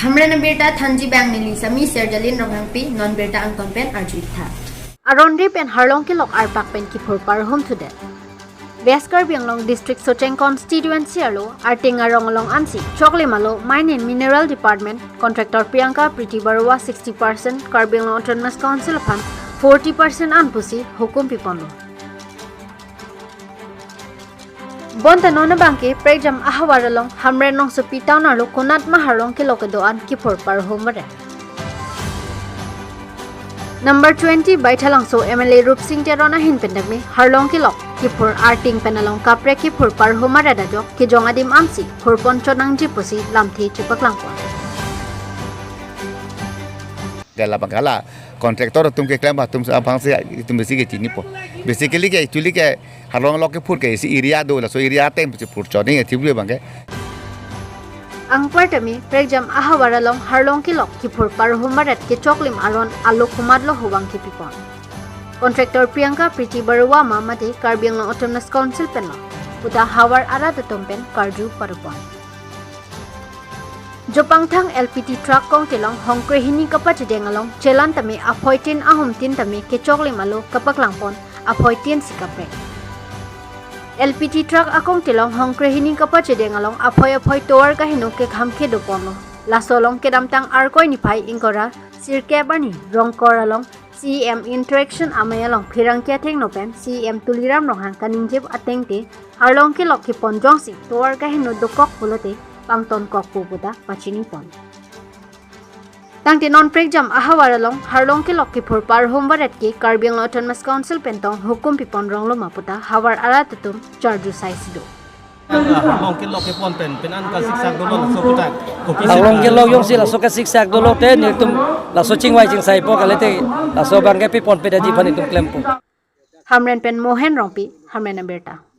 Hamran Berta Thanji Bang Nilisa Mi Serjalin Romangpi Non Berta Anton Pen Arjitha Aronre pen Harlong kelok arpak pen kephur paruhum to that. West Harlong District Socheng Constituency alo Artinga Rongalong Ansi Chokle Malo Mine and Mineral Department Contractor Priyanka Priti Barua 60% Karbiang Autonomous Council Fund 40% Anpusi Hukum Pipondo Bonta nona bangke prejam ahawaralong hamren nong supi town alo kunat maharong kilokadoan kephur paruhum mare Number 20 Baithalang so MLA Rup Singh Terona hin pendami Harlong kilok kephur arting penalong kapre kephur paruhum mare dajok ki jongadim amsi khurpon chonang jipusi lamthi chipaklangko Gala bangala kontraktor tumke klaim tum abang se tum besi ke chini po basically ke actually ke Harlong lok ke phur ke si area do la so area tem se phur chone ke thibule bangke Ang partami prejam ahawaralong Harlong kilok kephur paruhum mare ke choklim aron alok humadlo huwang ki pipon Contractor Priyanka Priti Barua mamate Karbiang Autonomous Council penlo uta hawar ara tumpen karju parupon Jopangthang LPT truck kong tilong hongkre hini kapat dengalong chelan tami appointin ahum tin tami ke choklim alo kapaklangpon appointin sikapre LPT truck akong tilong hongkre hini kapat dengalong appoy tower kahino ke khamke doponlo lasolong kedamtang arkoi nipai ingkora sirke bani rongkoralong CM interaction amayalong phirangkya thengnopen CM tuliram rohang kaningjeb atengte Harlong ke lokhi ponjongsi tower kahino dokok pulote pangton kokpu buda pachini pon tangte non prejam ahawaralong Harlong ke lokhi phur paruhum baret ke Karbiang Autonomous Council pentong hukum pipon ronglo maputa hawar ara tutum charju saisido Harlong ke lok ke pon pen an ka siksak dolo so puta Harlong ke lok yong si la so ka siksak dolo te ni tum la so chingwai ching sai po kalete la so bang ke pipon pe da ji phani tum klempo Hamren pen Mohen Rompi Hamren Berta